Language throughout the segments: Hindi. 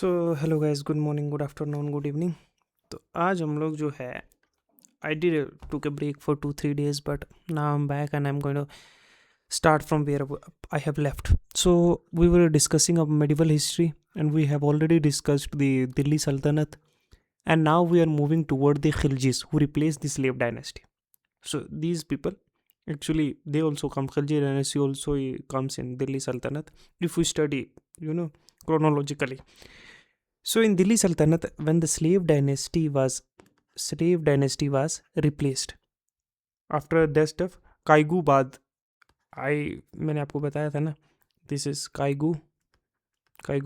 सो hello guys, good morning, good afternoon, good evening. तो आज हम लोग जो है I did took a break for 2-3 days, but now I am back and I am going to start from where I have left. So we were discussing of medieval history, and we have already discussed the Delhi Sultanate, and now we are moving toward the Khiljis, who replaced the slave dynasty. So these people, actually, they also come. Khilji dynasty also comes in Delhi Sultanate if we study, chronologically. So in Delhi Sultanate, when the slave dynasty was replaced after the death of Kaigu Bad. मैंने आपको बताया था ना, दिस इज काइगू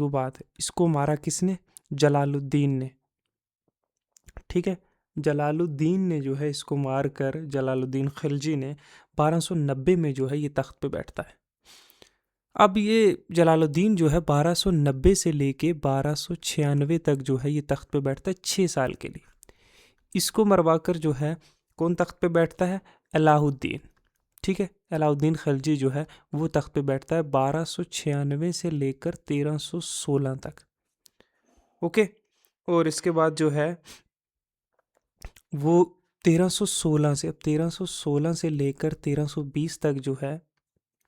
बाद। इसको मारा किसने? जलालुद्दीन ने। ठीक है, जलालुद्दीन ने जो है इसको मार कर, जलालुद्दीन खिलजी ने 1290 में जो है ये तख्त पे बैठता है। अब ये जलालुद्दीन जो है 1290 से लेके 1296 तक जो है ये तख्त पे बैठता है 6 साल के लिए। इसको मरवा कर जो है कौन तख्त पे बैठता है? अलाउद्दीन। ठीक है, अलाउद्दीन खिलजी जो है वो तख्त पे बैठता है 1296 से लेकर 1316 तक। ओके, और इसके बाद जो है वो 1316 से लेकर 1320 तक जो है,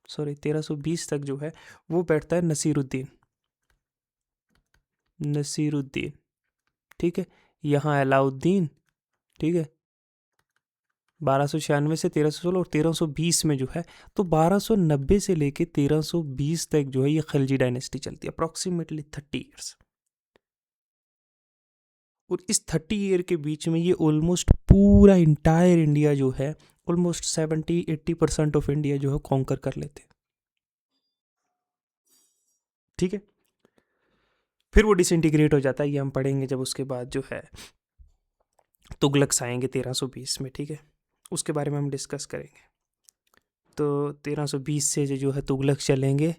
1320 तक जो है वो बैठता है नसीरुद्दीन। ठीक है, यहाँ अलाउद्दीन। ठीक है, 1296 से 1316 और 1320 में जो है, तो 1290 से लेके 1320 तक जो है ये खिलजी डायनेस्टी चलती है, अप्रॉक्सीमेटली 30 ईयर्स। और इस 30 ईयर के बीच में ये ऑलमोस्ट पूरा इंटायर इंडिया जो है, ऑलमोस्ट 70-80% ऑफ इंडिया जो है कॉन्कर कर लेते हैं। ठीक है, फिर वो डिसइंटीग्रेट हो जाता है, ये हम पढ़ेंगे जब उसके बाद जो है तुगलक्स आएंगे 1320 में। ठीक है, उसके बारे में हम डिस्कस करेंगे। तो 1320 से जो है तुगलक चलेंगे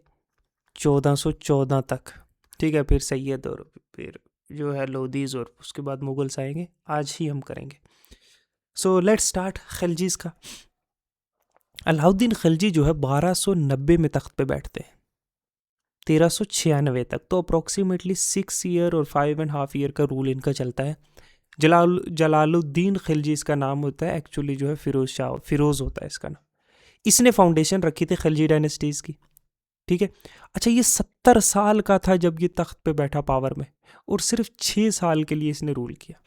1414 तक। ठीक है, फिर सैयद और फिर जो है लोदीज, और उसके बाद मुगल्स आएंगे, आज ही हम करेंगे। सो लेट्स स्टार्ट खिलजीज का। अलाउद्दीन खिलजी जो है 1290 में तख्त पे बैठते हैं 1396 तक, तो अप्रॉक्सीमेटली 6 ईयर और 5.5 ईयर का रूल इनका चलता है। जलालुद्दीन खिलजी इसका नाम होता है, एक्चुअली जो है फिरोज होता है इसका नाम। इसने फाउंडेशन रखी थी खिलजी डायनेस्टीज की। ठीक है, अच्छा, ये 70 साल का था जब ये तख्त पे बैठा पावर में, और सिर्फ 6 साल के लिए इसने रूल किया।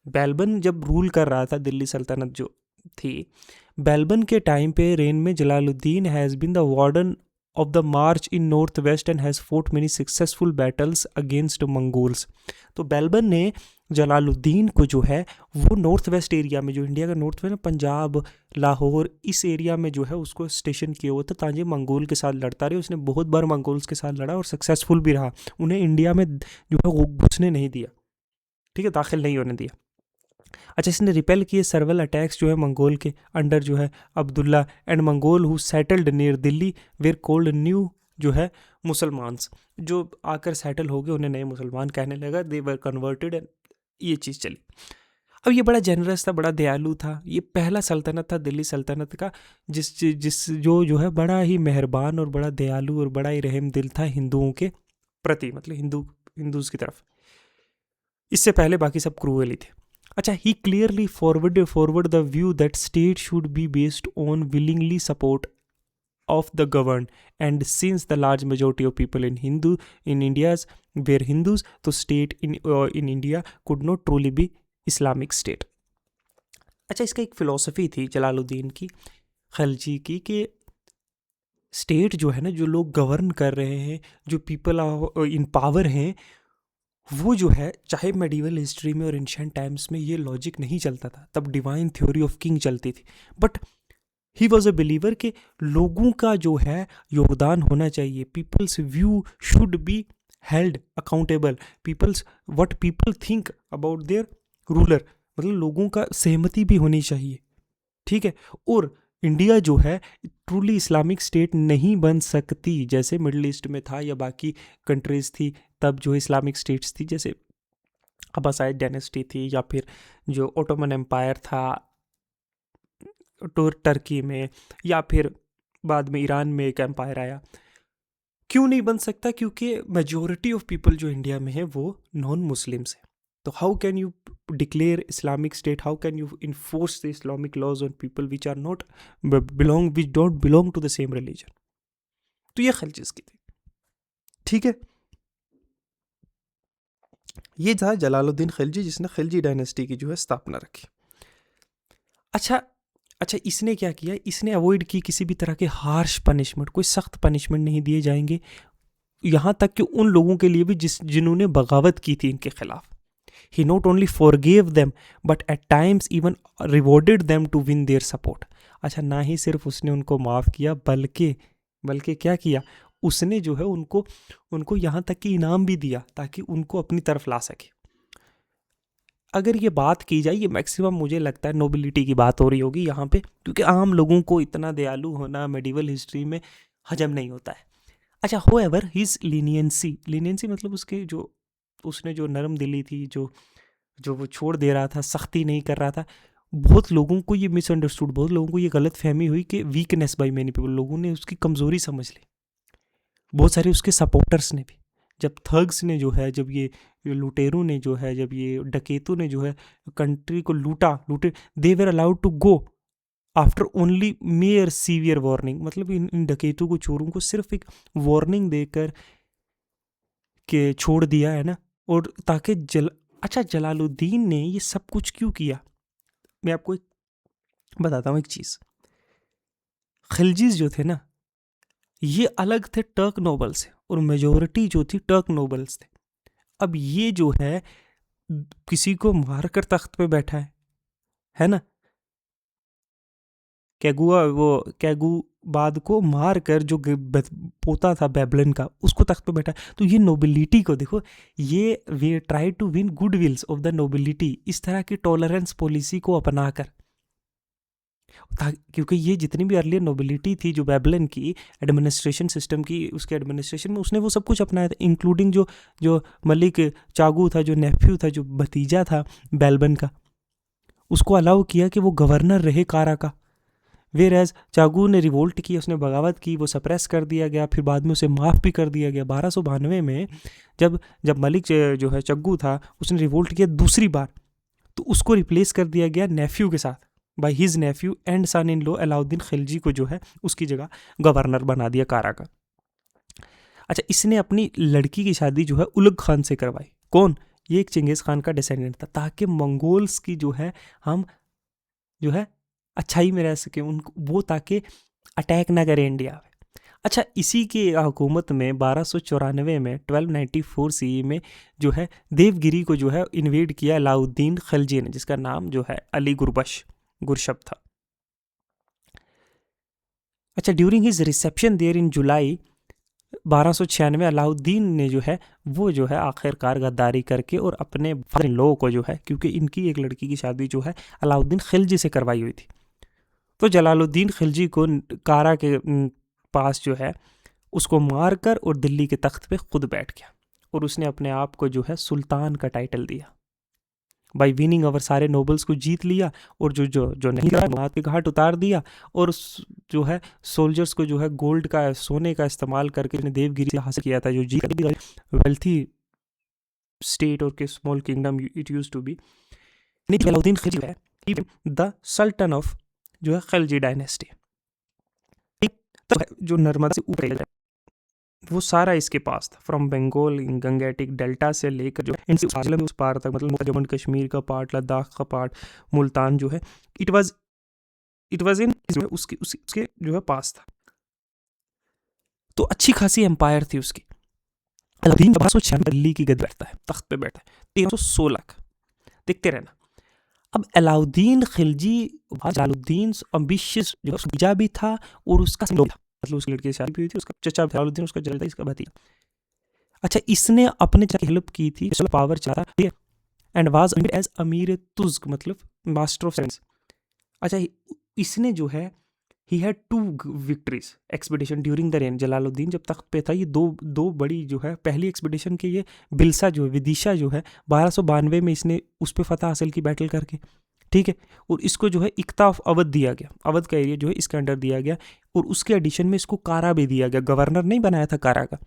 बैलबन जब रूल कर रहा था, दिल्ली सल्तनत जो थी, बैलबन के टाइम पे रेन में Jalaluddin has been the warden of the march in north west and has fought many successful battles against Mongols. तो बैलबन ने जलालुद्दीन को जो है वो नॉर्थ वेस्ट एरिया में, जो इंडिया का नॉर्थ वेस्ट, पंजाब, लाहौर, इस एरिया में जो है उसको स्टेशन किया हुआ था ताकि मंगोल के साथ लड़ता रहे। उसने बहुत बार मंगोल्स के साथ लड़ा और सक्सेसफुल भी रहा। उन्हें इंडिया में जो है वो घुसने नहीं दिया। ठीक है, दाखिल नहीं होने दिया। अच्छा, इसने रिपेल किए सर्वल अटैक्स जो है मंगोल के अंडर जो है Abdullah and Mongol who settled near Delhi were called new जो है मुसलमान्स। जो आकर सेटल हो गए उन्हें नए मुसलमान कहने लगा, दे वर कन्वर्टेड, एंड ये चीज़ चली। अब ये बड़ा जेनरस था, बड़ा दयालु था। ये पहला सल्तनत था दिल्ली सल्तनत का जिस जिस जो है बड़ा ही मेहरबान और बड़ा दयालु और बड़ा ही रहम दिल था हिंदुओं के प्रति, मतलब हिंदूज की तरफ। इससे पहले बाकी सब क्रूअल ही थे। अच्छा, he clearly forward the view that state should be based on willingly support of the governed, and since the large majority of people in India's were Hindus, तो state in India could not truly be Islamic state. अच्छा, इसका एक फिलॉसफी थी जलालुद्दीन की, खिलजी की, कि स्टेट जो है ना, जो लोग गवर्न कर रहे हैं, जो पीपल इन पावर हैं, वो जो है, चाहे मेडिवल हिस्ट्री में और एंशिएंट टाइम्स में ये लॉजिक नहीं चलता था, तब डिवाइन थ्योरी ऑफ किंग चलती थी, but he was a believer कि लोगों का जो है योगदान होना चाहिए। People's view should be held accountable, what people think about their ruler, मतलब लोगों का सहमति भी होनी चाहिए। ठीक है, और इंडिया जो है ट्रूली इस्लामिक स्टेट नहीं बन सकती, जैसे मिडल ईस्ट में था या बाकी कंट्रीज थी, तब जो इस्लामिक स्टेट्स थी, जैसे अब्बासाइड डायनेस्टी थी, या फिर जो ओटोमन एम्पायर था टर्की में, या फिर बाद में ईरान में एक एम्पायर आया। क्यों नहीं बन सकता? क्योंकि मेजोरिटी ऑफ पीपल जो इंडिया में है वो नॉन मुस्लिम्स हैं। तो how can you declare Islamic state, how can you enforce the Islamic laws on people which are not belong, which don't belong to the same religion? तो ये खलजीज की थी, ठीक है। ये था जलालुद्दीन खिलजी, जिसने खिलजी डायनेस्टी की जो है स्थापना रखी। अच्छा अच्छा, इसने क्या किया? इसने अवॉइड की किसी भी तरह के हार्श पनिशमेंट, कोई सख्त पनिशमेंट नहीं दिए जाएंगे, यहाँ तक कि उन लोगों के लिए भी जिन्होंने बगावत की थी इनके खिलाफ। He not only forgive them but at times even rewarded them to win their support. अच्छा, ना ही सिर्फ उसने उनको माफ़ किया, बल्कि बल्कि क्या किया उसने जो है उनको उनको यहाँ तक कि इनाम भी दिया ताकि उनको अपनी तरफ ला सके। अगर ये बात की जाए, ये मैक्सिमम मुझे लगता है नोबिलिटी की बात हो रही होगी यहाँ पे, क्योंकि आम लोगों को इतना दयालु होना मेडिवल हिस्ट्री में हजम नहीं होता है। अच्छा, होएवर हिज लीनियंसी मतलब उसके जो उसने जो नरम दिली थी, जो जो वो छोड़ दे रहा था, सख्ती नहीं कर रहा था, बहुत लोगों को ये मिसअंडरस्टूड, बहुत लोगों को ये गलत फहमी हुई कि वीकनेस बाई मैनी पीपल, लोगों ने उसकी कमज़ोरी समझ ली। बहुत सारे उसके सपोर्टर्स ने भी, जब थग्स ने जो है, जब ये लुटेरों ने जो है, जब ये डकैतों ने जो है कंट्री को लूटे, they were allowed to go after only mere severe warning. मतलब इन डकैतों को, चोरों को सिर्फ एक वार्निंग देकर के छोड़ दिया है ना। और ताकि अच्छा, जलालुद्दीन ने ये सब कुछ क्यों किया? मैं आपको बताता हूँ एक चीज़। खिलजीज जो थे ना, ये अलग थे टर्क नोबल से, और मेजोरिटी जो थी टर्क नोबल्स थे। अब ये जो है किसी को मार कर तख्त पे बैठा है ना। कैगू बाद को मार कर जो पोता था बेबलन का, उसको तख्त पे बैठा। तो ये नोबिलिटी को देखो, ये वे try to win good wills of the nobility, इस तरह की टॉलरेंस पॉलिसी को अपनाकर, क्योंकि ये जितनी भी अर्लियर नोबिलिटी थी जो बेबलन की एडमिनिस्ट्रेशन सिस्टम की, उसके एडमिनिस्ट्रेशन में उसने वो सब कुछ अपनाया था, इंक्लूडिंग जो जो मलिक चागू था, जो नेफ्यू था, जो भतीजा था बेलबन का, उसको अलाउ किया कि वो गवर्नर रहे कारा का। वेर एज चागू ने रिवोल्ट की, उसने बगावत की, वो सप्रेस कर दिया गया, फिर बाद में उसे माफ़ भी कर दिया गया। 1292 में जब जब मलिक जो है चग्गू था, उसने रिवोल्ट किया दूसरी बार, तो उसको रिप्लेस कर दिया गया नेफ्यू के साथ, by his nephew and son in law Alauddin Khilji को जो है उसकी जगह गवर्नर बना दिया कारा का। अच्छा, इसने अपनी लड़की की शादी जो है उलग खान से करवाई। कौन? ये एक चंगेज़ खान का डिसेंडेंट था, ताकि मंगोल्स की जो है हम जो है अच्छाई में रह सके उनको, वो ताकि अटैक ना करे इंडिया में। अच्छा, इसी की हुकूमत में 1294 में 1294 सी में जो है देवगिरी को जो है इन्वेड किया अलाउद्दीन खिलजी ने, जिसका नाम जो है अली गुरशब था। अच्छा, during his reception there in July 1296 Alauddin ने जो है वो जो है आखिरकार गद्दारी करके और अपने फादर इन लॉ को जो है, क्योंकि इनकी एक लड़की की शादी जो है अलाउद्दीन खिलजी से करवाई हुई थी, तो जलालुद्दीन खिलजी को कारा के पास जो है उसको मार कर और दिल्ली के तख्त पे खुद बैठ गया, और उसने अपने आप को जो है सुल्तान का टाइटल दिया। बाई विनिंग ओवर सारे नोबल्स को जीत लिया, और जो जो जो नहीं रहा मौत के घाट उतार दिया, और जो है सोल्जर्स को जो है गोल्ड का, सोने का इस्तेमाल करके उसने देवगिरी से हासिल किया था, जो जीत वेल्थी स्टेट और के small kingdom it used to be. Jalaluddin Khilji है द सल्टन ऑफ जो है खिलजी डायनेस्टी। तो जो नर्मदा से ऊपर वो सारा इसके पास था, फ्रॉम बंगाल गंगेटिक डेल्टा से लेकर जो है उस पार तक, मतलब जम्मू कश्मीर का पार्ट, लद्दाख का पार्ट, मुल्तान जो है इट वाज इन उसके जो है पास था। तो अच्छी खासी एम्पायर थी उसकी। अलाउद्दीन 1296 दिल्ली की गद्दी बैठता है, तख्त पे बैठता है 1316 का, देखते रहना। अब अलाउद्दीन खिलजी जलालुद्दीन अम्बिशियस जो है भी था, और उसका मतलब उसकी लड़की से शादी भी हुई थी, उसका चचा जलालुद्दीन उसका जलता इसका भतीजा। अच्छा, इसने अपने चाचा की हेल्प की थी, पावर चाहता एंड वाज एज अमीर तुज़्क, मतलब मास्टर ऑफ साइंस। अच्छा, इसने जो है he had 2 victories expedition during the rain. Jalaluddin जब तख्त पे था, ये दो बड़ी जो है पहली एक्सपीडिशन के, ये बिल्सा जो है, विदिशा जो है 1292 में इसने उस पर फतह हासिल की बैटल करके, ठीक है। और इसको जो है इक्ता ऑफ अवध दिया गया, अवध का एरिया जो है इसके अंडर दिया गया, और उसके एडिशन में इसको कारा भी दिया गया, गवर्नर नहीं बनाया था कारा का।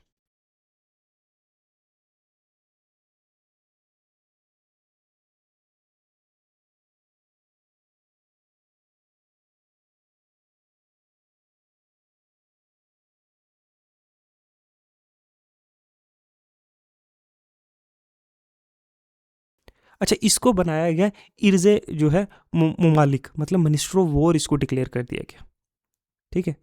अच्छा, इसको बनाया गया इर्जे जो है मुमालिक, मतलब मिनिस्टर ऑफ वॉर इसको डिक्लेयर कर दिया गया, ठीक है।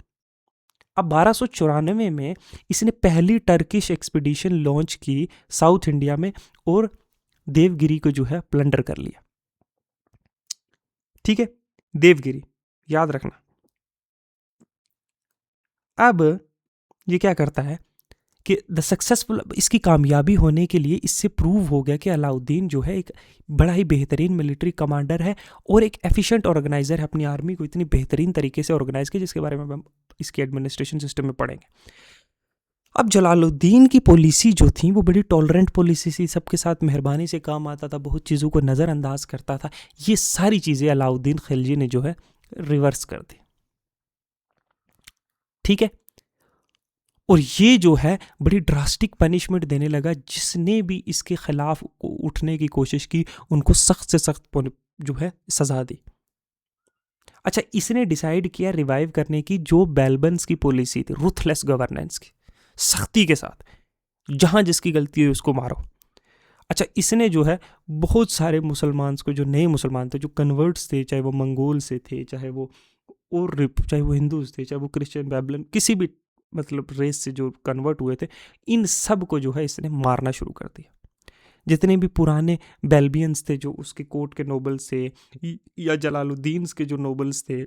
अब 1294 में इसने पहली टर्किश एक्सपीडिशन लॉन्च की साउथ इंडिया में, और देवगिरी को जो है प्लंडर कर लिया, ठीक है। देवगिरी याद रखना। अब ये क्या करता है कि द सक्सेसफुल, इसकी कामयाबी होने के लिए इससे प्रूव हो गया कि अलाउद्दीन जो है एक बड़ा ही बेहतरीन मिलिट्री कमांडर है और एक एफिशिएंट ऑर्गेनाइजर है। अपनी आर्मी को इतनी बेहतरीन तरीके से ऑर्गेनाइज किया, जिसके बारे में हम इसके एडमिनिस्ट्रेशन सिस्टम में पढ़ेंगे। अब जलालुद्दीन की पॉलिसी जो थी वो बड़ी टॉलरेंट पॉलिसी थी, सबके साथ मेहरबानी से काम आता था, बहुत चीज़ों को नज़रअंदाज करता था। ये सारी चीज़ें अलाउद्दीन खिलजी ने जो है रिवर्स कर दी, ठीक है। और ये जो है बड़ी ड्रास्टिक पनिशमेंट देने लगा, जिसने भी इसके खिलाफ उठने की कोशिश की उनको सख्त से सख्त जो है सजा दी। अच्छा, इसने डिसाइड किया रिवाइव करने की जो बेल्बन्स की पॉलिसी थी, रुथलेस गवर्नेंस की, सख्ती के साथ जहां जिसकी गलती है उसको मारो। अच्छा, इसने जो है बहुत सारे मुसलमान को, जो नए मुसलमान थे, जो कन्वर्ट्स थे, चाहे वो मंगोल से थे, चाहे वो और चाहे वो हिंदूज थे, चाहे वो क्रिश्चियन बैबलन, किसी भी मतलब रेस से जो कन्वर्ट हुए थे, इन सब को जो है इसने मारना शुरू कर दिया। जितने भी पुराने बेल्बियंस थे जो उसके कोर्ट के नोबल्स थे, या जलालुद्दीन के जो नोबल्स थे,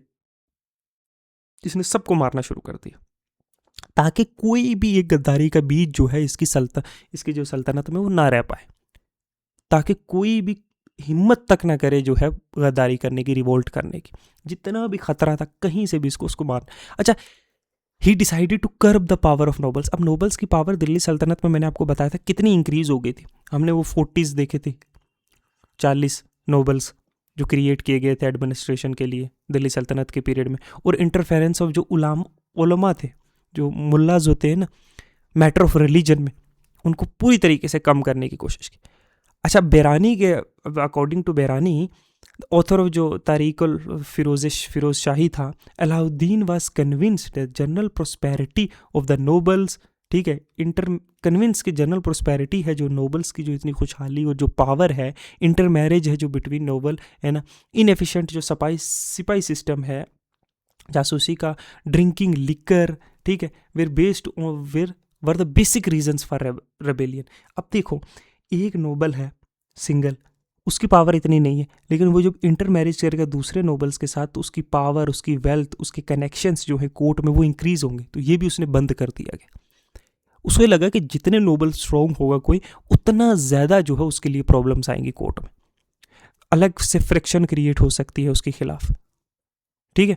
इसने सबको मारना शुरू कर दिया, ताकि कोई भी एक गद्दारी का बीज जो है इसकी जो सल्तनत में वो ना रह पाए, ताकि कोई भी हिम्मत तक ना करे जो है गद्दारी करने की, रिवोल्ट करने की। जितना भी खतरा था कहीं से भी उसको मार। अच्छा, he decided to curb the power of nobles. अब नोबल्स की पावर दिल्ली सल्तनत में मैंने आपको बताया था कितनी इंक्रीज हो गई थी, हमने वो 40s देखे थे, 40 नोबल्स जो क्रिएट किए गए थे एडमिनिस्ट्रेशन के लिए दिल्ली सल्तनत के पीरियड में। और इंटरफेरेंस ऑफ जो उलमा थे, जो मुल्लाज होते हैं ना, मैटर ऑफ रिलीजन में, उनको पूरी तरीके से कम करने की कोशिश की। अच्छा, बेरानी के according to Berani, author of जो तारीकुल फिरोज शाही था, Alauddin was convinced that general prosperity of the nobles, ठीक है, कन्विंस की जनरल प्रोस्पेरिटी है जो नोबल्स की, जो इतनी खुशहाली और जो पावर है, इंटर मैरिज है जो बिटवीन नोबल है ना, इनएफिशिएंट जो सिपाही सिस्टम है, जासूसी का, ड्रिंकिंग लिकर, ठीक है, were based were were the basic reasons for rebellion. अब देखो, एक नोबल है सिंगल, उसकी पावर इतनी नहीं है, लेकिन वो जब इंटर मैरिज करेगा दूसरे नोबल्स के साथ, तो उसकी पावर, उसकी वेल्थ, उसके कनेक्शंस जो है कोर्ट में वो इंक्रीज होंगे। तो ये भी उसने बंद कर दिया गया। उसे लगा कि जितने नोबल स्ट्रॉन्ग होगा कोई, उतना ज़्यादा जो है उसके लिए प्रॉब्लम्स आएंगी कोर्ट में, अलग से फ्रिक्शन क्रिएट हो सकती है उसके खिलाफ, ठीक है।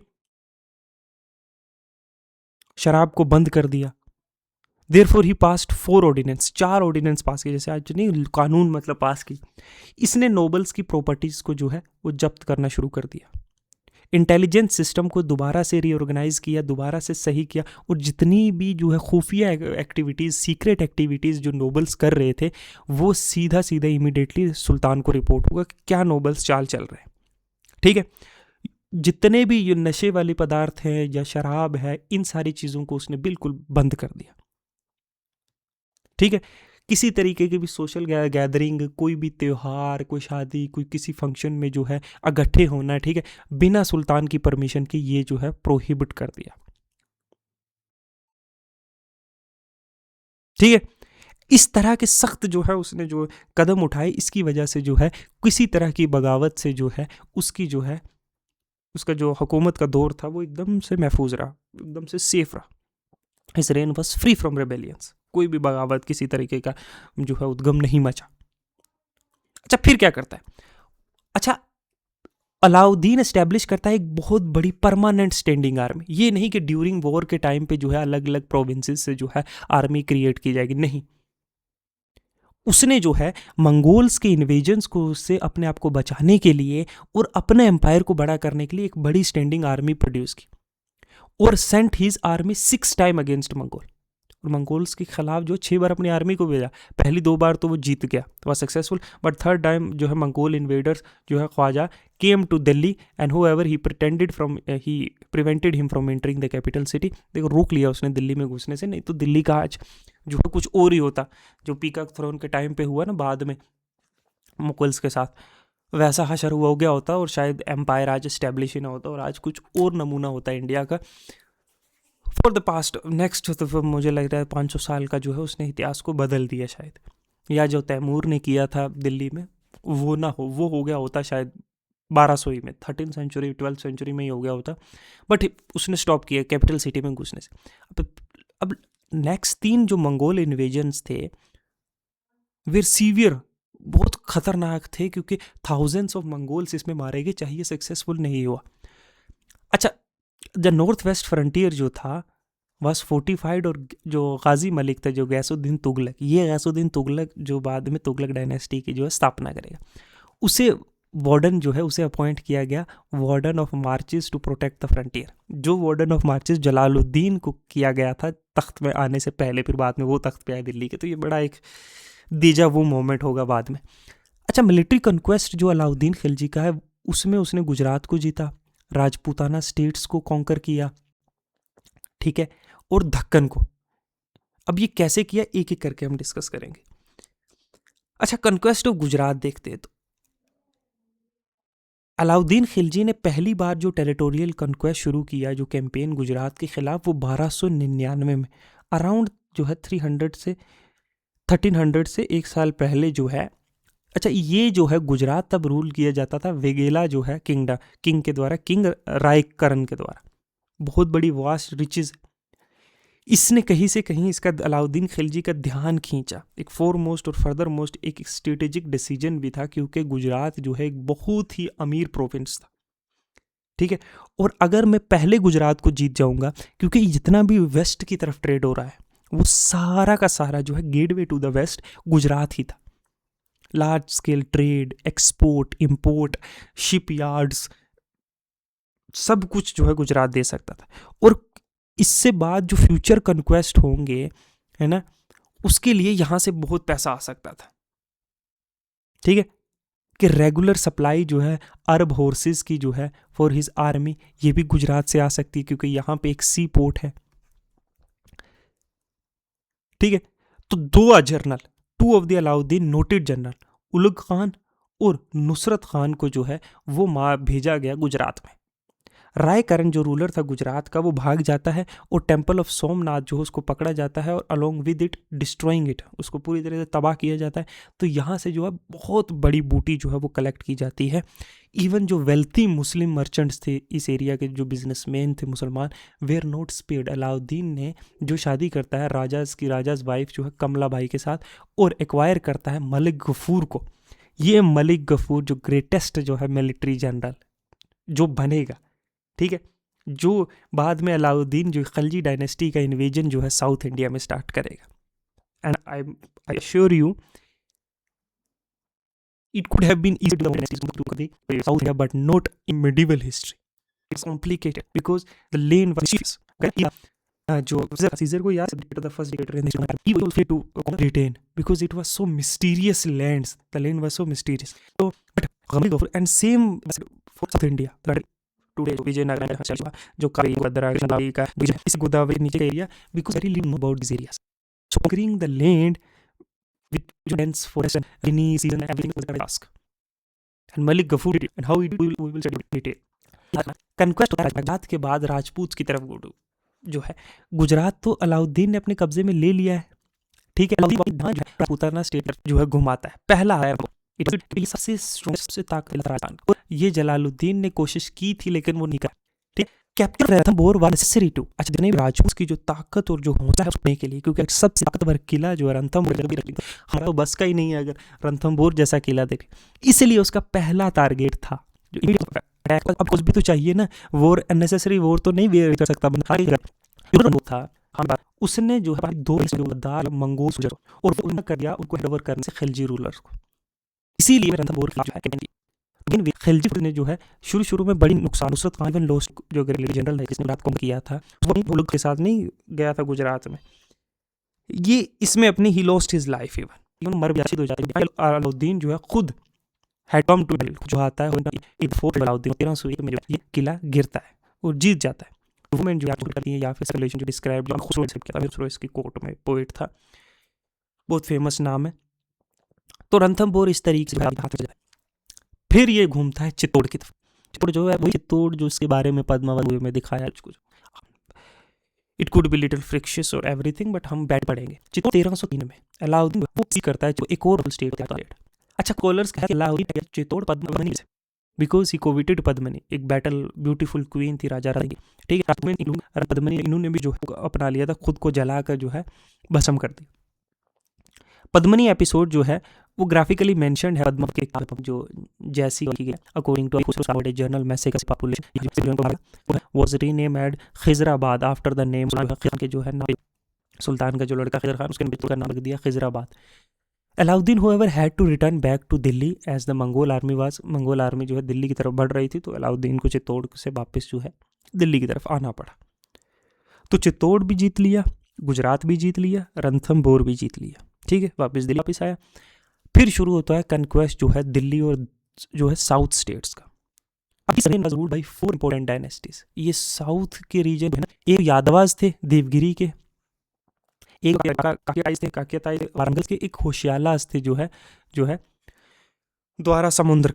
शराब को बंद कर दिया। Therefore he passed 4 ordinance, 4 ordinance pass किए, जैसे आज नहीं कानून मतलब पास की। इसने नोबल्स की प्रॉपर्टीज को जो है वो जब्त करना शुरू कर दिया, इंटेलिजेंस सिस्टम को दोबारा से रीऑर्गेनाइज किया, दोबारा से सही किया, और जितनी भी जो है खुफिया एक्टिविटीज़, सीक्रेट एक्टिविटीज़ जो नोबल्स कर रहे थे, वो सीधा सीधा इमीडिएटली सुल्तान को रिपोर्ट होगा कि क्या नोबल्स चाल चल रहे हैं, ठीक है। जितने भी ये नशे वाले पदार्थ हैं या शराब है, इन सारी चीज़ों को उसने बिल्कुल बंद कर दिया, ठीक है। किसी तरीके की भी सोशल गैदरिंग, कोई भी त्यौहार, कोई शादी, कोई किसी फंक्शन में जो है इकट्ठे होना, ठीक है, बिना सुल्तान की परमिशन के ये जो है प्रोहिबिट कर दिया, ठीक है। इस तरह के सख्त जो है उसने जो कदम उठाए, इसकी वजह से जो है किसी तरह की बगावत से जो है उसकी जो है उसका जो हुकूमत का दौर था वो एकदम से महफूज रहा, एकदम से सेफ रहा। His rain was free from rebellions, कोई भी बगावत किसी तरीके का जो है उद्गम नहीं मचा। अच्छा, फिर क्या करता है? अच्छा, अलाउद्दीन एस्टेब्लिश करता है एक बहुत बड़ी परमानेंट स्टैंडिंग आर्मी। ये नहीं कि ड्यूरिंग वॉर के टाइम पे जो है अलग अलग प्रोविंसेस से जो है आर्मी क्रिएट की जाएगी, नहीं। उसने जो है मंगोल्स के इन्वेजन्स को से अपने आप को बचाने के लिए और अपने एम्पायर को बड़ा करने के लिए एक बड़ी स्टैंडिंग आर्मी प्रोड्यूस की और sent his army 6 time against Mongol. और मंगोल्स के खिलाफ जो 6 बार अपनी आर्मी को भेजा, पहली 2 बार तो वो जीत गया, was successful, but third time जो है मंगोल इन्वेडर्स जो है Khwaja came to Delhi and however he prevented him from entering the capital city. देखो रोक लिया उसने दिल्ली में घुसने से, नहीं तो दिल्ली का आज जो है कुछ और ही होता, जो पीकॉक थ्रोन के टाइम पे हुआ ना बाद में मुगल्स के साथ, वैसा हशर हुआ हो गया होता और शायद एम्पायर आज इस्टेब्लिश ही ना होता और आज कुछ और नमूना होता है इंडिया का। फॉर द पास्ट नेक्स्ट तो मुझे लग रहा है 500 साल का जो है उसने इतिहास को बदल दिया शायद, या जो तैमूर ने किया था दिल्ली में वो ना हो, वो हो गया होता शायद 1200 ही में, 13th सेंचुरी 12th सेंचुरी में ही हो गया होता, बट उसने स्टॉप किया कैपिटल सिटी में घुसने से। अब नेक्स्ट 3 जो मंगोल इन्वेजन्स थे वे सीवियर, बहुत खतरनाक थे, क्योंकि थाउजेंड्स ऑफ मंगोल्स इसमें मारे गए, चाहिए सक्सेसफुल नहीं हुआ। अच्छा, द नॉर्थ वेस्ट फ्रंटियर जो था वाज फोर्टिफाइड, और जो गाजी मलिक था जो गैसुद्दीन तुगलक, ये गैसुद्दीन तुगलक जो बाद में तुगलक डायनेस्टी की जो है स्थापना करेगा, उसे वार्डन जो है उसे अपॉइंट किया गया warden of marches to protect the frontier. जो वार्डन ऑफ मार्चेस जलालुद्दीन को किया गया था तख्त में आने से पहले, फिर बाद में वो तख्त पे आए दिल्ली के, तो ये बड़ा एक दीजा वो मोमेंट होगा बाद में। अच्छा, मिलिट्री कॉन्क्वेस्ट जो अलाउद्दीन खिलजी का है उसमें उसने गुजरात को जीता, राजपूताना स्टेट्स को कॉन्कर किया, ठीक है, और दक्कन को। अब ये कैसे किया एक एक करके हम डिस्कस करेंगे। अच्छा, कॉन्क्वेस्ट ऑफ गुजरात देखते हैं तो अलाउद्दीन खिलजी ने पहली बार जो टेरिटोरियल कॉन्क्वेस्ट शुरू किया, जो कैंपेन गुजरात के खिलाफ, वो 1299 में, अराउंड जो है 300 से 1300 से एक साल पहले जो है। अच्छा, ये जो है गुजरात तब रूल किया जाता था वेगेला जो है किंग के द्वारा, किंग रायकरण के द्वारा, बहुत बड़ी वास्ट रिचेज। इसने कहीं से कहीं इसका अलाउद्दीन खिलजी का ध्यान खींचा, एक फोरमोस्ट और फर्दर मोस्ट एक स्ट्रेटेजिक डिसीजन भी था, क्योंकि गुजरात जो है एक बहुत ही अमीर प्रोविंस था, ठीक है, और अगर मैं पहले गुजरात को जीत जाऊंगा, क्योंकि जितना भी वेस्ट की तरफ ट्रेड हो रहा है वो सारा का सारा जो है gateway to the west Gujarat ही था। Large scale trade, export, import, shipyards, सब कुछ जो है गुजरात दे सकता था। और इससे बाद जो फ्यूचर कन्क्वेस्ट होंगे, है ना, उसके लिए यहाँ से बहुत पैसा आ सकता था, ठीक है, कि रेगुलर सप्लाई जो है अरब हॉर्सेस की जो है फॉर हिज आर्मी, ये भी गुजरात से आ सकती है, क्योंकि यहाँ पे एक सी पोर्ट है, ठीक है। तो 2 general, 2 of the Alauddin noted general, Ulugh Khan और नुसरत खान को जो है वो भेजा गया गुजरात में। रायकरण जो रूलर था गुजरात का, वो भाग जाता है और टेम्पल ऑफ सोमनाथ जो है उसको पकड़ा जाता है और along with it destroying it, उसको पूरी तरह से तबाह किया जाता है। तो यहाँ से जो है बहुत बड़ी बूटी जो है वो कलेक्ट की जाती है। इवन जो वेल्थी मुस्लिम मर्चेंट्स थे इस एरिया के, जो बिजनेसमैन थे मुसलमान, वेयर नॉट स्पेयर्ड। अलाउद्दीन ने जो शादी करता है राजाज वाइफ जो है कमला बाई के साथ, और एक्वायर करता है मलिक गफूर को। ये मलिक गफूर जो ग्रेटेस्ट जो है मिलिट्री जनरल जो बनेगा, ठीक है, जो बाद में अलाउद्दीन जो खलजी डायनेस्टी का इन्वेजन जो है साउथ इंडिया में स्टार्ट करेगा। And I assure you it could have been easy to the South India, but not in medieval history. It's complicated because the land was serious. जो Caesar को याद है, the first dictator in history, he was afraid to retain because it was so mysterious lands. The land was so mysterious. So, but and same for South India. Today, Vijayanagara, जो Kaveri का इस गोदावरी नीचे का area, because very little know about these areas. So conquering the land with dense forest and rainy season and everything was a task. And Malik Gafur did it, and how he did we will study in detail. Conquest of Gujarat के बाद राजपूत की तरफ जो है, गुजरात तो अलाउद्दीन ने अपने कब्जे में ले लिया है, ठीक है। राजपूताना स्टेट जो है घुमाता है, पहला है वो, सबसे ताकतवर। ये जलालुद्दीन ने कोशिश की थी लेकिन वो नहीं कर, ठीक। Captain Ranthambore was necessary to, अच्छा जितने राजपूत की जो ताकत और जो हौसला है उसने के लिए, क्योंकि सबसे ताकतवर किला जो है रणथंभौर, हमारा बस का ही नहीं है अगर रणथंभौर जैसा किला देखे, इसलिए उसका पहला टारगेट था। अब कुछ भी तो चाहिए ना, वॉर अननेसेसरी वॉर तो नहीं वेयर कर सकता बंदा था। हाँ, उसने जो है दो गद्दार मंगोल और वो उन्हें कर दिया उनको हैंडओवर करने से खिलजी रूलर्स को। इसीलिए रणथंभोर जो है लेकिन खिलजी ने जो है शुरू में बड़ी नुकसान नुसरत खान बिन लोस्ट जो जनरल है जिसने रात को किया था वो लोग के साथ नहीं गया था गुजरात में, ये इसमें अपनी he lost his life even मर भी हो जाती है। अलाउद्दीन जो है खुद हैड कम टू जो आता है फोर्ट अलाउद्दीन 1301 में जो ये किला गिरता है और जीत जाता है। गवर्नमेंट जो करती है या फिर स्पेकुलेशन जो डिस्क्राइब खुसरो इसकी कोर्ट में पोएट था, बहुत फेमस नाम है। तो रणथंभोर इस तरीके से हाथ में फिर ये घूमता है चित्तौड़ की तरफ। चित्तौड़ जो है वो चित्तौड़ जो इसके बारे में पद्मावत में दिखाया कुछ, इट कुड बी लिटिल फ्रिक्शियस और एवरीथिंग बट हम बैठ पड़ेंगे। चित्तौड़ 1303 में अलाउद्दीन वो करता है जो एक और स्टेट था। अच्छा कॉलर्स कहते हैं अलाउद्दीन चित्तौड़ पद्मनी से बिकॉज ही कोविटेड पद्मनी, एक बैटल ब्यूटीफुल क्वीन थी राजा रानी, ठीक है। पद्मनी इन्होंने भी जो अपना लिया था, खुद को जलाकर जो है भस्म कर दी। पद्मनी एपिसोड जो है वो ग्राफिकली मेंशन्ड है पद्म के जो जैसी according to journal message population was renamed Khizrabad after the name के जो है सुल्तान का जो लड़का खिजर खान उसके का नाम रख दिया Khizrabad. Alauddin however had to return back to Delhi as the Mongol army जो है दिल्ली की तरफ बढ़ रही थी, तो अलाउद्दीन को चित्तौड़ से वापस जो है दिल्ली की तरफ आना पड़ा। तो चित्तौड़ भी जीत लिया, गुजरात भी जीत लिया, रणथंभोर भी जीत लिया, ठीक है। वापस आया। फिर शुरू होता है कन्क्वेस्ट जो है दिल्ली और जो है साउथ स्टेट्स का। अभी रूल्ड बाय 4 इंपॉर्टेंट डायनेस्टीज। ये साउथ के रीजन है ना, एक यादवास थे देवगिरी के, एक काकियाताई थे वारंगल के, एक होशियालास थे जो है द्वार समुद्र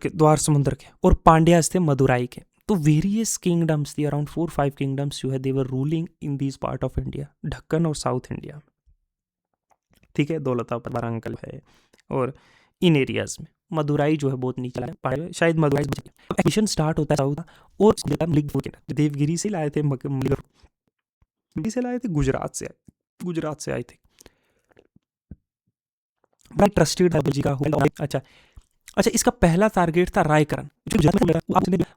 के, और पांड्यास थे मदुराई के। तो वेरियस किंगडम्स थी, अराउंड 4-5 किंगडम्स जो है they were ruling in this part of India, Deccan और साउथ इंडिया, ठीक है। दौलताबाद वारंगल है और इन एरियाज में मदुराई जो है बहुत नीचे है, शायद मदुराई मिशन स्टार्ट होता है साउथ और देवगिरी से लाए थे, गुजरात से आए थे। बड़ा ट्रस्टेड है जी का। अच्छा इसका पहला टारगेट था रायकरन जो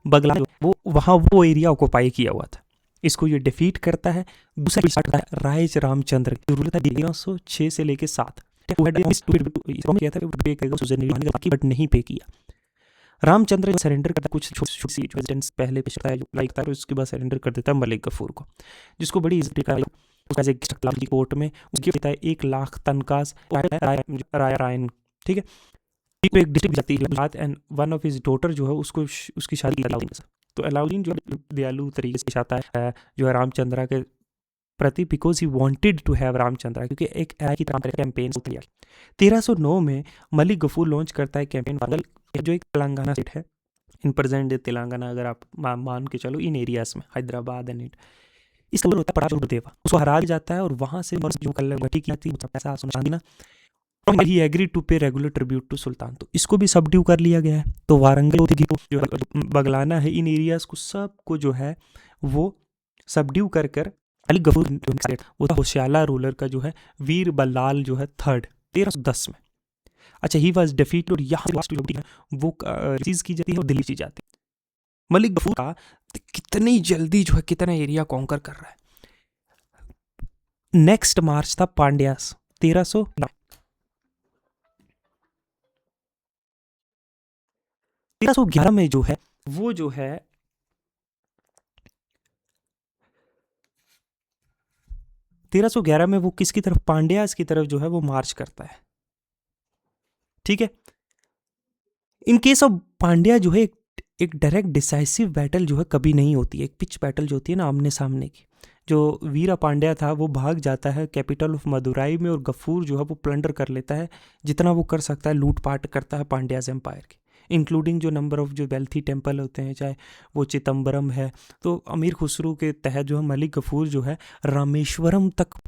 बगला वो वहाँ वो एरिया ऑक्युपाई किया हुआ था, इसको ये डिफीट करता है। दूसरा स्टार्ट है रायच रामचंद्र की रूल था 1306 से लेके 7 बट नहीं पे किया। रामचंद्र सरेंडर करता कुछ पहले लाइक था, उसके बाद सरेंडर कर देता है मलिक गफूर को, जिसको बड़ी इज्जत कोर्ट में उसकी 1 लाख तनकास रायन, ठीक है। एक डिस्ट्रिक्ट जाती है and one of his daughter जो है उसको उसकी शादी अलाउद्दीन से। तो अलाउद्दीन जो दयालु तरीके से चाहता है जो है रामचंद्र के प्रति, because he wanted to have Ramchandra, क्योंकि एक की कैंपेन 1309 में मलिक गफूर लॉन्च करता है कैंपेन वागल, जो एक तेलंगाना स्टेट है इन प्रेजेंट डे तेलंगाना, अगर आप मान के चलो इन एरियाज में हैदराबाद एंड इट। इसका होता है पराशुदेवा, उसको हरा जाता है और वहां से जो कल्लभट्टी की थी पैसा सुना, ही एग्री टू पे रेगुलर ट्रिब्यूट टू सुल्तान। तो इसको भी सबड्यू कर लिया गया है। तो वारंगल जो बगलाना है, इन एरियाज को सबको जो है वो सबड्यू कर अली गफूर वो था होशियाला रूलर का जो है वीर बल्लाल जो है 3rd 1310 में। अच्छा ही वाज डिफीटेड और यहाँ वो चीज की जाती है और दिल्ली की जाती है। मलिक गफूर का कितनी जल्दी जो है कितना एरिया कॉन्कर कर रहा है। नेक्स्ट मार्च था पांड्यास 1311 में जो है वो जो है 1311 में वो किसकी तरफ, पांड्यास की तरफ जो है वो मार्च करता है, ठीक है। इन केस ऑफ पांड्या जो है एक डायरेक्ट डिसाइसिव बैटल जो है कभी नहीं होती है। एक पिच बैटल जो होती है ना आमने सामने की, जो वीरा पांड्या था वो भाग जाता है कैपिटल ऑफ मदुराई में और गफूर जो है वो प्लंडर कर लेता है, जितना वो कर सकता है लूटपाट करता है पांड्याज एम्पायर की, इंक्लूडिंग जो नंबर ऑफ जो वेल्थी टेम्पल होते हैं, चाहे वो चिदम्बरम है। तो अमीर खुसरू के तहत जो है मलिक गफूर जो है रामेश्वरम तक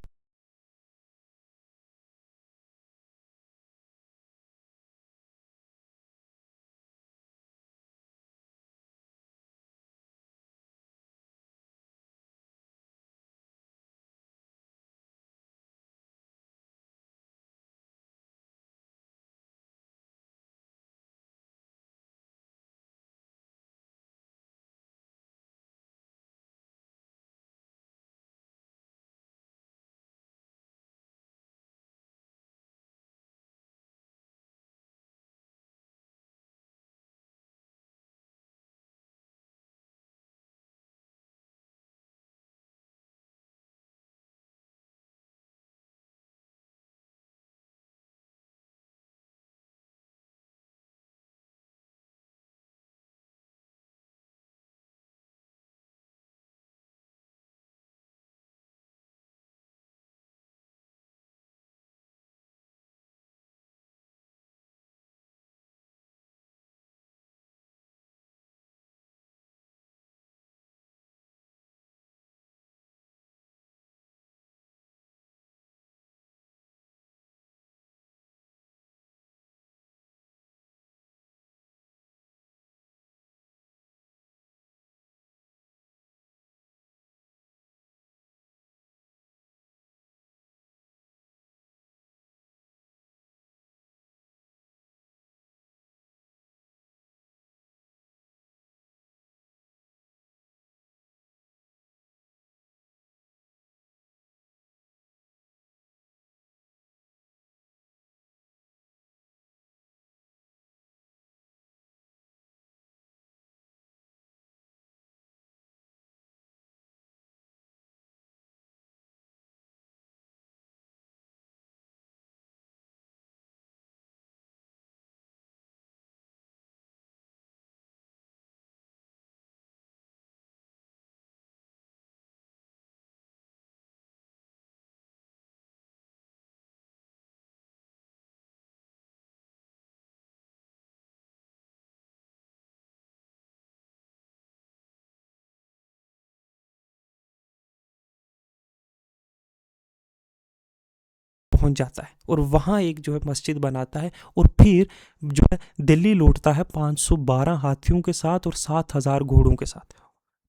पहुंच जाता है और वहाँ एक जो है मस्जिद बनाता है और फिर जो है दिल्ली लौटता है 512 हाथियों के साथ और 7000 घोड़ों के साथ,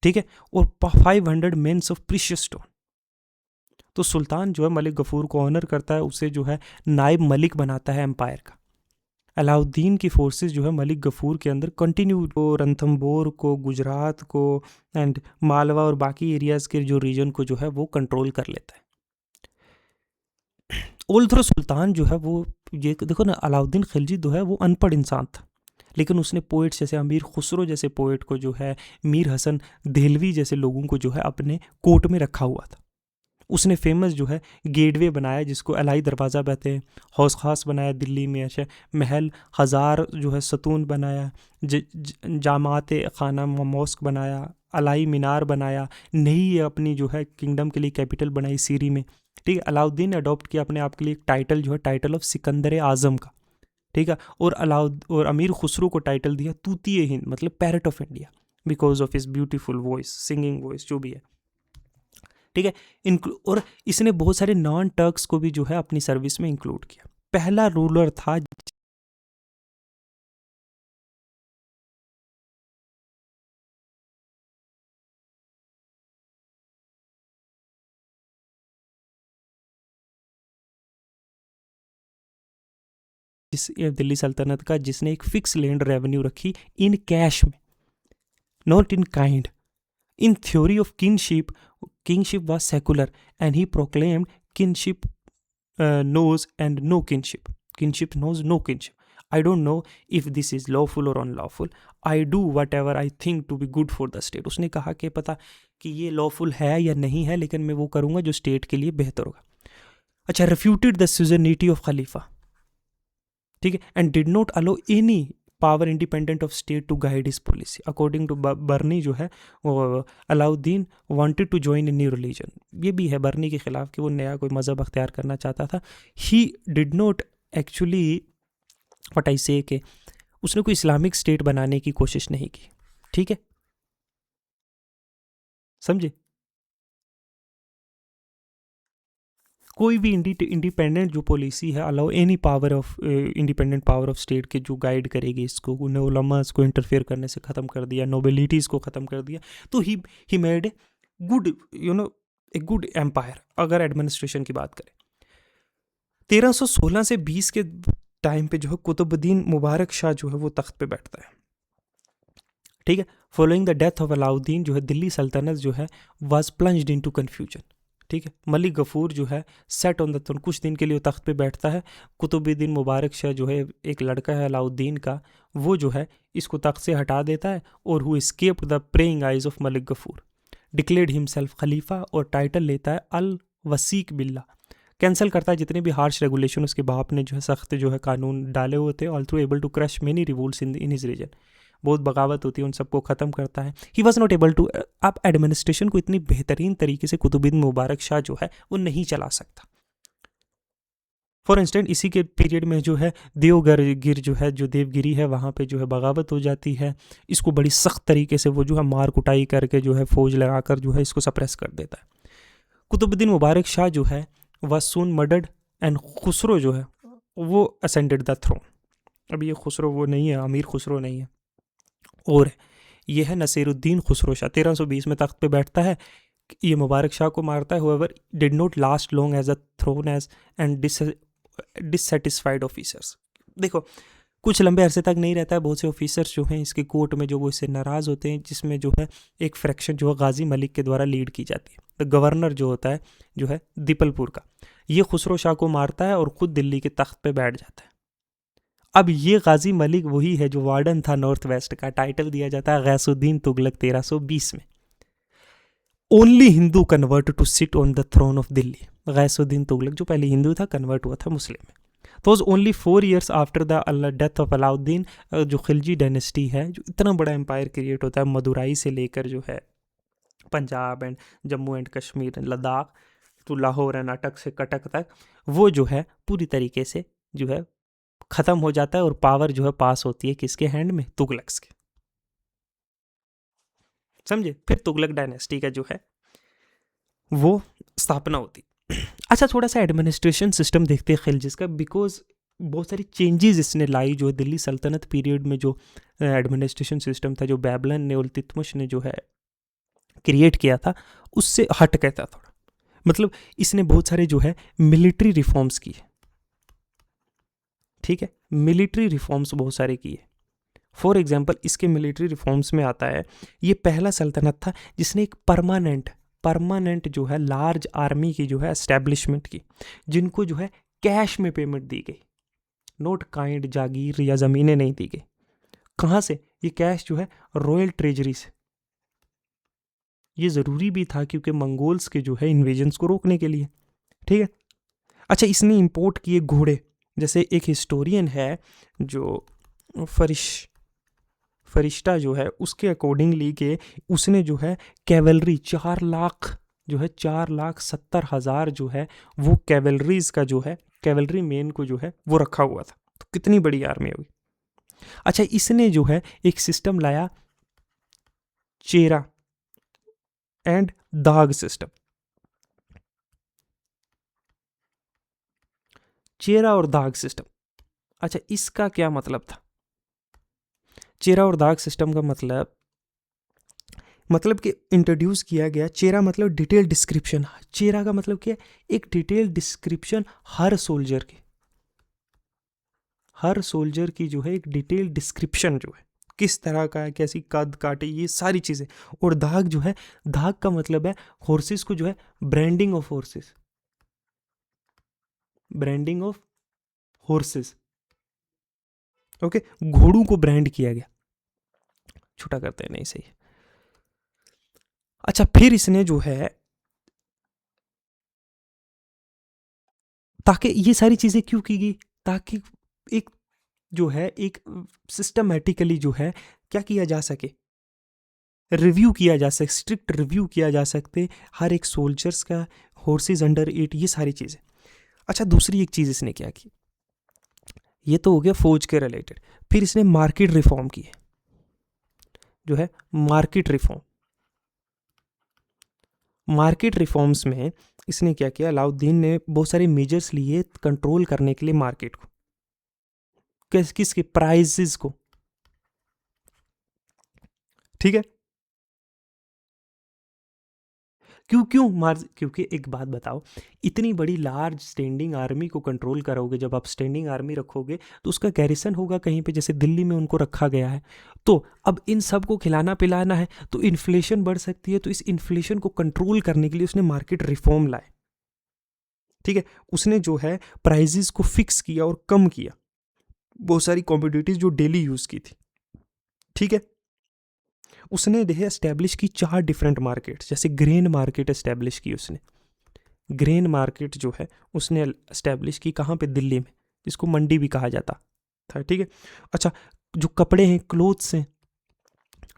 ठीक है, और 500 मेन्स ऑफ प्रीशियस स्टोन। तो सुल्तान जो है मलिक गफूर को ऑनर करता है, उसे जो है नायब मलिक बनाता है एम्पायर का। अलाउद्दीन की फोर्सेस जो है मलिक गफूर के अंदर कंटिन्यू को रणथंबोर को, गुजरात को एंड मालवा और बाकी एरियाज़ के जो रीजन को जो है वो कंट्रोल कर लेता है। ऑल थ्रो सुल्तान जो है वो, ये देखो ना, अलाउद्दीन खिलजी जो है वो अनपढ़ इंसान था, लेकिन उसने पोइट्स जैसे अमीर खुसरो जैसे पोइट को जो है, मीर हसन देहलवी जैसे लोगों को जो है अपने कोर्ट में रखा हुआ था। उसने फेमस जो है गेटवे बनाया जिसको अलाई दरवाज़ा कहते हैं, हौस खास बनाया दिल्ली में, अच्छा महल हज़ार जो है सतून बनाया, जामात खाना मॉस्क बनाया, अलाई मीनार बनाया, नई अपनी जो है किंगडम के लिए कैपिटल बनाई सीरी में, ठीक है। अलाउद्दीन ने अडॉप्ट किया अपने आप के लिए एक टाइटल जो है टाइटल ऑफ सिकंदर आज़म का, ठीक है, और अमीर खुसरो को टाइटल दिया तूतिए हिंद, मतलब parrot of India, because of his beautiful voice, singing voice जो भी है, ठीक है। और इसने बहुत सारे नॉन टर्क्स को भी जो है अपनी सर्विस में इंक्लूड किया। पहला रूलर था दिल्ली सल्तनत का जिसने एक फिक्स लैंड रेवेन्यू रखी इन कैश में, not in kind. In theory of kingship was secular and he proclaimed kinship knows and no kinship. Kinship knows no kinship. I don't know if this is lawful or unlawful. I do whatever I think to be good for the state. उसने कहा कि पता कि ये lawful है या नहीं है, लेकिन मैं वो करूँगा जो स्टेट के लिए बेहतर होगा। अच्छा, refuted the suzerainty of Khalifa, ठीक है, and did not allow any power independent of state to guide his policy. According to बर्नी जो है वो Alauddin wanted to join a new religion. ये भी है बर्नी के ख़िलाफ़ कि वो नया कोई मज़हब अख्तियार करना चाहता था। He did not actually what I say कि उसने कोई इस्लामिक स्टेट बनाने की कोशिश नहीं की, ठीक है, समझे। कोई भी इंडिपेंडेंट जो पॉलिसी है allow any power of independent power of state के जो गाइड करेगी इसको, उन्हें उलमास को इंटरफेयर करने से ख़त्म कर दिया, नोबिलिटीज़ को ख़त्म कर दिया। तो he made a good a good empire. अगर एडमिनिस्ट्रेशन की बात करें 1316 से 20 के टाइम पे जो है कुतुबुद्दीन मुबारक शाह जो है वो तख्त पे बैठता है, ठीक है। Following the death of Alauddin जो है दिल्ली सल्तनत जो है वाज प्लंज्ड इनटू कन्फ्यूजन, ठीक है। मलिक गफूर जो है सेट ऑन द थ्रोन, कुछ दिन के लिए तख्त पे बैठता है। कुतुबुद्दीन मुबारक शाह जो है एक लड़का है अलाउद्दीन का, वो जो है इसको तख्त से हटा देता है और who escaped the prying eyes of Malik Kafur, declared himself खलीफा और टाइटल लेता है अल वसीक बिल्ला। कैंसिल करता है जितने भी हार्श रेगुलेशन उसके बाप ने जो है सख्त जो है कानून डाले हुए थे, all through able to crush many revolts in his region. बहुत बगावत होती है, उन सबको ख़त्म करता है। He was not able to, आप एडमिनिस्ट्रेशन को इतनी बेहतरीन तरीके से कुतुबुद्दीन मुबारक शाह जो है वो नहीं चला सकता। फॉर इंस्टेंट इसी के पीरियड में जो है देवगिर जो है, जो देवगिरी है, वहाँ पे जो है बगावत हो जाती है। इसको बड़ी सख्त तरीके से वो जो है मार कुटाई करके जो है फौज लगाकर जो है इसको सप्रेस कर देता है। कुतुबुद्दीन मुबारक शाह जो है वह सून मर्डर्ड एंड खुसरो जो है वो असेंडेड द थ्रोन। अब ये खुसरो वो नहीं है, अमीर खुसरो नहीं है, और ये है नसीरुद्दीन खुसरो शाह। 1320 में तख्त पे बैठता है, ये मुबारक शाह को मारता है। However did not last long as a throne age and dissatisfied officers. देखो कुछ लंबे अरसे तक नहीं रहता है, बहुत से ऑफिसर्स जो हैं इसके कोर्ट में जो वो इससे नाराज़ होते हैं, जिसमें जो है एक फ्रैक्शन जो है गाजी मलिक के द्वारा लीड की जाती है। तो गवर्नर जो होता है जो है दीपलपुर का, ये खुसरो शाह को मारता है और ख़ुद दिल्ली के तख्त पे बैठ जाता है। अब ये गाजी मलिक वही है जो वार्डन था नॉर्थ वेस्ट का, टाइटल दिया जाता है गैसुद्दीन तुगलक 1320 में। Only Hindu convert to sit on the throne of Delhi. Ghiyasuddin Tughlaq जो पहले हिंदू था कन्वर्ट हुआ था मुस्लिम में। तो was only 4 years after the death of Alauddin, जो खिलजी डायनेस्टी है, जो इतना बड़ा एम्पायर क्रिएट होता है मदुराई से लेकर जो है Punjab and Jammu and Kashmir Ladakh to Lahore and Attock से कटक तक, वो जो है पूरी तरीके से जो है ख़त्म हो जाता है और पावर जो है पास होती है किसके हैंड में, तुगलक्स के, समझे। फिर तुगलक डायनेस्टी का जो है वो स्थापना होती। अच्छा, थोड़ा सा एडमिनिस्ट्रेशन सिस्टम देखते हैं खिलजी का, बिकॉज बहुत सारी चेंजेस इसने लाई जो दिल्ली सल्तनत पीरियड में जो एडमिनिस्ट्रेशन सिस्टम था, जो बैबलन ने, इल्तुतमिश ने जो है क्रिएट किया था, उससे हट गया था थोड़ा। मतलब इसने बहुत सारे जो है मिलिट्री रिफॉर्म्स किए, ठीक है, मिलिट्री रिफॉर्म्स बहुत सारे किए। फॉर एग्जाम्पल इसके मिलिट्री रिफॉर्म्स में आता है, ये पहला सल्तनत था जिसने एक परमानेंट जो है लार्ज आर्मी की जो है एस्टेब्लिशमेंट की, जिनको जो है कैश में पेमेंट दी गई, नोट काइंड जागीर या ज़मीनें नहीं दी गई। कहाँ से? ये कैश जो है रॉयल ट्रेजरी से। ये ज़रूरी भी था क्योंकि मंगोल्स के जो है इन्वेजन्स को रोकने के लिए, ठीक है। अच्छा, इसने इंपोर्ट किए घोड़े, जैसे एक हिस्टोरियन है जो फरिश्ता जो है, उसके अकॉर्डिंगली के उसने जो है कैवलरी 4 लाख जो है 4,70,000 जो है वो कैवलरीज का जो है कैवलरी मैन को जो है वो रखा हुआ था। तो कितनी बड़ी आर्मी होगी। अच्छा, इसने जो है एक सिस्टम लाया, चेरा एंड दाग सिस्टम। चेरा और दाग सिस्टम, अच्छा इसका क्या मतलब था? चेरा और दाग सिस्टम का मतलब कि इंट्रोड्यूस किया गया। चेरा मतलब डिटेल डिस्क्रिप्शन, चेरा का मतलब क्या? एक डिटेल डिस्क्रिप्शन हर सोल्जर की जो है एक डिटेल डिस्क्रिप्शन जो है किस तरह का है, कैसी कद काटे, ये सारी चीज़ें। और दाग जो है, दाग का मतलब है हॉर्सेस को जो है ब्रांडिंग ऑफ हॉर्सेस, ओके, घोड़ों को ब्रांड किया गया। छोटा करते हैं, नहीं सही। अच्छा, फिर इसने जो है, ताकि ये सारी चीज़ें क्यों की गई? ताकि एक जो है एक सिस्टमेटिकली जो है क्या किया जा सके, रिव्यू किया जा सके, स्ट्रिक्ट रिव्यू किया जा सकते हर एक सोल्जर्स का, हॉर्सेस अंडर 8, ये सारी चीज़ें। अच्छा, दूसरी एक चीज़ इसने क्या की, ये तो हो गया फौज के रिलेटेड। फिर इसने मार्केट रिफॉर्म की, जो है मार्केट रिफॉर्म्स में इसने क्या किया, अलाउद्दीन ने बहुत सारे मेजर्स लिए कंट्रोल करने के लिए मार्केट को, किसके प्राइसेस को, ठीक है। क्योंकि एक बात बताओ, इतनी बड़ी लार्ज स्टैंडिंग आर्मी को कंट्रोल करोगे, जब आप स्टैंडिंग आर्मी रखोगे तो उसका गैरिसन होगा कहीं पे, जैसे दिल्ली में उनको रखा गया है। तो अब इन सब को खिलाना पिलाना है तो इन्फ्लेशन बढ़ सकती है, तो इस इन्फ्लेशन को कंट्रोल करने के लिए उसने मार्केट रिफॉर्म लाए, ठीक है। उसने जो है प्राइजेस को फिक्स किया और कम किया, बहुत सारी कॉमोडिटीज जो डेली यूज़ की थी, ठीक है। उसने देखिए एस्टेब्लिश की 4 डिफरेंट मार्केट, जैसे ग्रेन मार्केट एस्टेब्लिश की उसने, ग्रेन मार्केट जो है उसने एस्टेब्लिश की कहाँ पे? दिल्ली में, जिसको मंडी भी कहा जाता था, ठीक है। अच्छा, जो कपड़े हैं, क्लोथ्स हैं,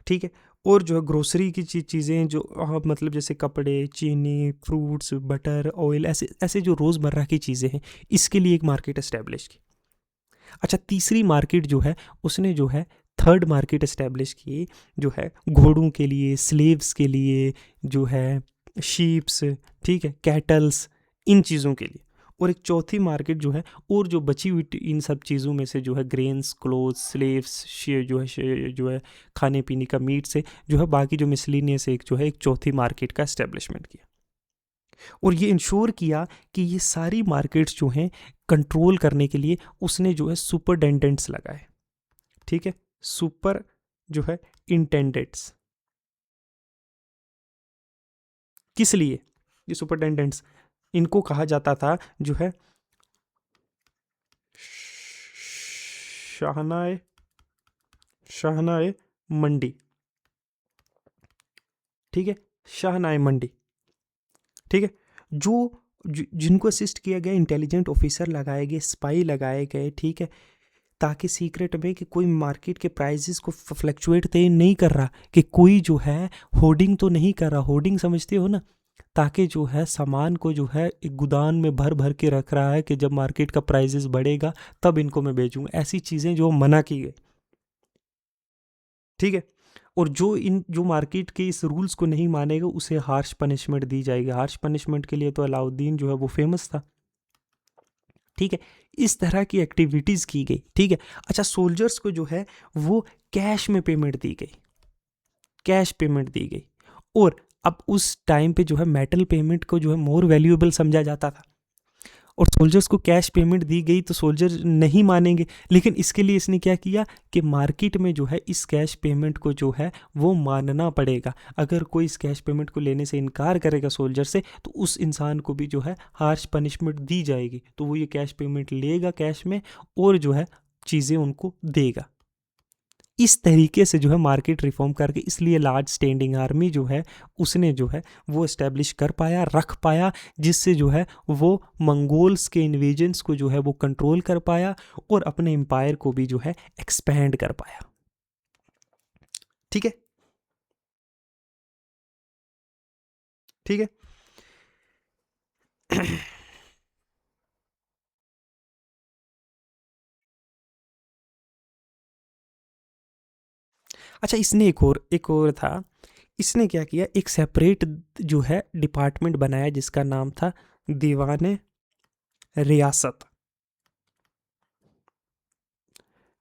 ठीक है, और जो है ग्रोसरी की चीज़ें जो मतलब जैसे कपड़े, चीनी, फ्रूट्स, बटर, ऑयल, ऐसे ऐसे जो रोज़मर्रा की चीज़ें हैं, इसके लिए एक मार्केट एस्टेब्लिश की। अच्छा, तीसरी मार्केट जो है उसने जो है थर्ड मार्केट एस्टेब्लिश की, जो है घोड़ों के लिए, स्लेव्स के लिए, जो है शीप्स, ठीक है, कैटल्स, इन चीज़ों के लिए। और एक चौथी मार्केट जो है, और जो बची हुई इन सब चीज़ों में से जो है ग्रेन्स, क्लोथ्स, स्लेव्स, जो है खाने पीने का, मीट से जो है बाकी जो मिसलिनियस एक जो है एक चौथी मार्केट का एस्टेब्लिशमेंट किया। और ये इंश्योर किया कि ये सारी मार्केट्स जो हैं कंट्रोल करने के लिए उसने जो है सुपरडेंडेंट्स लगाए, ठीक है, सुपर जो है इंटेंडेंट्स। किस लिए ये सुपरडेंडेंट्स? इनको कहा जाता था जो है शाहनाए शाहनाए मंडी, ठीक है, शाहनाए मंडी, ठीक है। जिनको असिस्ट किया गया, इंटेलिजेंट ऑफिसर लगाए गए, स्पाई लगाए गए, ठीक है, ताकि सीक्रेट में कि कोई मार्केट के प्राइसेस को फ्लक्चुएट तो नहीं कर रहा, कि कोई जो है होर्डिंग तो नहीं कर रहा, होर्डिंग समझते हो ना, ताकि जो है सामान को जो है एक गोदाम में भर भर के रख रहा है कि जब मार्केट का प्राइसेस बढ़ेगा तब इनको मैं बेचूंगा, ऐसी चीज़ें जो मना की गई, ठीक है। और जो मार्केट के इस रूल्स को नहीं मानेगा उसे हार्श पनिशमेंट दी जाएगी। हार्श पनिशमेंट के लिए तो अलाउद्दीन जो है वो फेमस था, ठीक है। इस तरह की एक्टिविटीज़ की गई, ठीक है। अच्छा, सोल्जर्स को जो है वो कैश में पेमेंट दी गई, कैश पेमेंट दी गई। और अब उस टाइम पे जो है मेटल पेमेंट को जो है मोर वैल्यूएबल समझा जाता था, और सोल्जर्स को कैश पेमेंट दी गई तो सोल्जर नहीं मानेंगे। लेकिन इसके लिए इसने क्या किया कि मार्केट में जो है इस कैश पेमेंट को जो है वो मानना पड़ेगा। अगर कोई इस कैश पेमेंट को लेने से इनकार करेगा सोल्जर से, तो उस इंसान को भी जो है हार्श पनिशमेंट दी जाएगी। तो वो ये कैश पेमेंट लेगा कैश में, और जो है चीज़ें उनको देगा। इस तरीके से जो है मार्केट रिफॉर्म करके, इसलिए लार्ज स्टैंडिंग आर्मी जो है उसने जो है वो इस्टेब्लिश कर पाया, रख पाया, जिससे जो है वो मंगोल्स के इन्वेजन्स को जो है वो कंट्रोल कर पाया, और अपने एम्पायर को भी जो है एक्सपैंड कर पाया, ठीक है, ठीक है। अच्छा, इसने एक और था। इसने क्या किया, एक सेपरेट जो है डिपार्टमेंट बनाया जिसका नाम था दीवाने रियासत।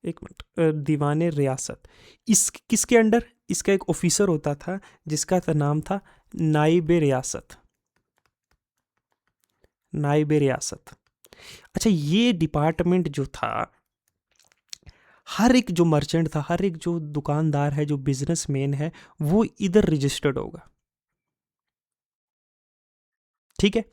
एक मिनट, दीवाने रियासत। इस किसके अंडर, इसका एक ऑफिसर होता था जिसका नाम था नाइब रियासत, नाइब रियासत। अच्छा, ये डिपार्टमेंट जो था, हर एक जो मर्चेंट था, हर एक जो दुकानदार है, जो बिजनेसमैन है, वो इधर रजिस्टर्ड होगा, ठीक है।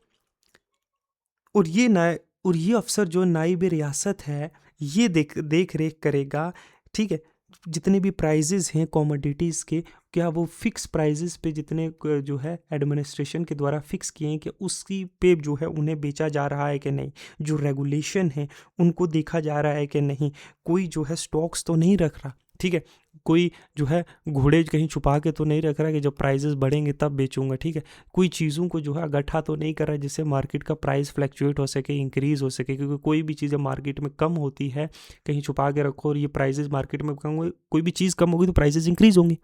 और ये अफसर जो नाइब रियासत है, ये देख रेख करेगा, ठीक है। जितने भी प्राइजेस हैं कॉमोडिटीज़ के, क्या वो फिक्स प्राइजेस पे जितने जो है एडमिनिस्ट्रेशन के द्वारा फिक्स किए हैं कि उसकी पे जो है उन्हें बेचा जा रहा है कि नहीं, जो रेगुलेशन है उनको देखा जा रहा है कि नहीं, कोई जो है स्टॉक्स तो नहीं रख रहा, ठीक है। कोई जो है घोड़े कहीं छुपा के तो नहीं रख रहा कि जब प्राइजेस बढ़ेंगे तब बेचूंगा, ठीक है। कोई चीज़ों को जो है इकट्ठा तो नहीं कर रहा जिससे मार्केट का प्राइस फ्लक्चुएट हो सके, इंक्रीज़ हो सके, क्योंकि कोई भी चीज़ें मार्केट में कम होती है, कहीं छुपा के रखो और ये प्राइजेस मार्केट में कम हो, कोई भी चीज़ कम होगी तो प्राइजेस इंक्रीज़ होंगी,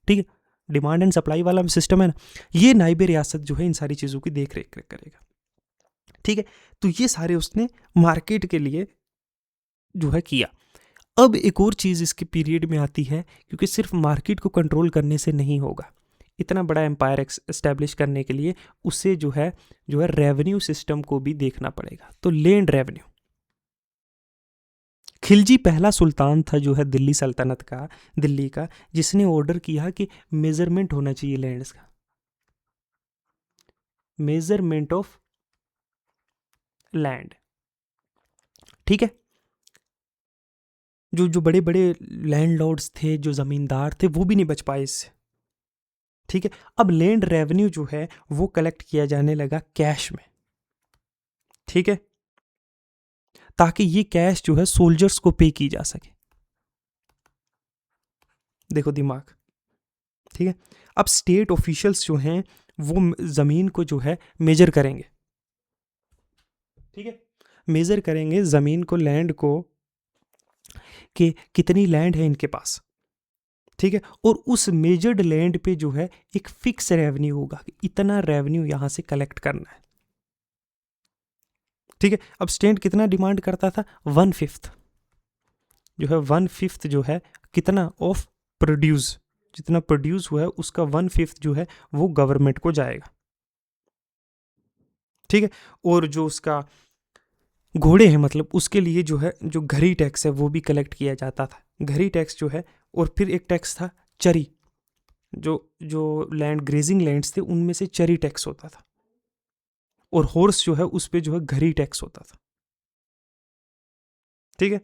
ठीक है। डिमांड एंड सप्लाई वाला सिस्टम है ना। ये नाइब रियासत जो है इन सारी चीज़ों की देख रेख करेगा, ठीक है। तो ये सारे उसने मार्केट के लिए जो है किया। अब एक और चीज़ इसके पीरियड में आती है, क्योंकि सिर्फ मार्केट को कंट्रोल करने से नहीं होगा, इतना बड़ा एम्पायर एस्टेब्लिश करने के लिए उसे जो है रेवेन्यू सिस्टम को भी देखना पड़ेगा। तो लैंड रेवेन्यू, खिलजी पहला सुल्तान था जो है दिल्ली सल्तनत का, दिल्ली का, जिसने ऑर्डर किया कि मेजरमेंट होना चाहिए लैंड्स का, मेजरमेंट ऑफ लैंड, ठीक है। जो जो बड़े बड़े लैंडलॉर्ड्स थे, जो ज़मींदार थे, वो भी नहीं बच पाए इससे, ठीक है। अब लैंड रेवेन्यू जो है वो कलेक्ट किया जाने लगा कैश में, ठीक है, ताकि ये कैश जो है सोल्जर्स को पे की जा सके। देखो दिमाग, ठीक है। अब स्टेट ऑफिशियल्स जो हैं वो ज़मीन को जो है मेजर करेंगे, ठीक है, मेजर करेंगे ज़मीन को, लैंड को, कि कितनी लैंड है इनके पास, ठीक है। और उस मेजर्ड लैंड पे जो है एक फिक्स रेवेन्यू होगा कि इतना रेवेन्यू यहां से कलेक्ट करना है, ठीक है। अब स्टेट कितना डिमांड करता था, 1/5 जो है, 1/5 जो है कितना ऑफ प्रोड्यूस, जितना प्रोड्यूस हुआ है उसका 1/5 जो है वो गवर्नमेंट को जाएगा, ठीक है। और जो उसका घोड़े हैं, मतलब उसके लिए जो है जो घरी टैक्स है वो भी कलेक्ट किया जाता था, घरी टैक्स जो है। और फिर एक टैक्स था चरी, जो जो लैंड ग्रेजिंग लैंड्स थे उनमें से चरी टैक्स होता था, और हॉर्स जो है उस पे जो है घरी टैक्स होता था, ठीक है।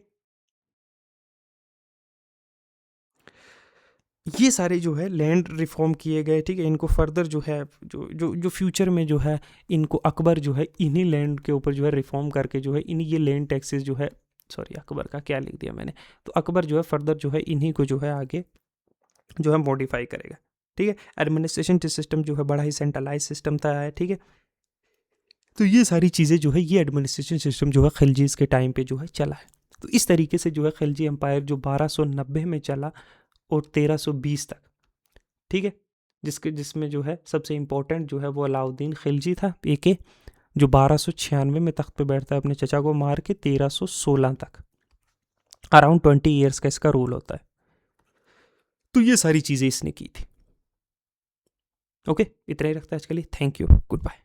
ये सारे जो है लैंड रिफॉर्म किए गए, ठीक है। इनको फर्दर जो है जो फ्यूचर में जो है इनको अकबर जो है इन्हीं लैंड के ऊपर जो है रिफॉर्म करके जो है इन्हीं ये लैंड टैक्सेस जो है, सॉरी अकबर का क्या लिख दिया मैंने, तो अकबर जो है फर्दर जो है इन्हीं को जो है आगे जो है मॉडिफाई करेगा, ठीक है। एडमिनिस्ट्रेशन सिस्टम जो है बड़ा ही सेंट्रलाइज सिस्टम था, ठीक है। तो ये सारी चीज़ें जो है ये एडमिनिस्ट्रेशन सिस्टम जो है खिलजीज़ के टाइम पे जो है चला है। तो इस तरीके से जो है खिलजी एम्पायर जो 1290 में चला और 1320 तक, ठीक है। जिसमें जो है सबसे इम्पोर्टेंट जो है वो अलाउद्दीन खिलजी था एके, जो 1296 में तख्त पे बैठता है अपने चचा को मार के 1316 तक, अराउंड 20 ईयर्स का इसका रूल होता है। तो ये सारी चीज़ें इसने की थी। ओके, इतना ही रखता है आज के लिए। Thank you, good bye.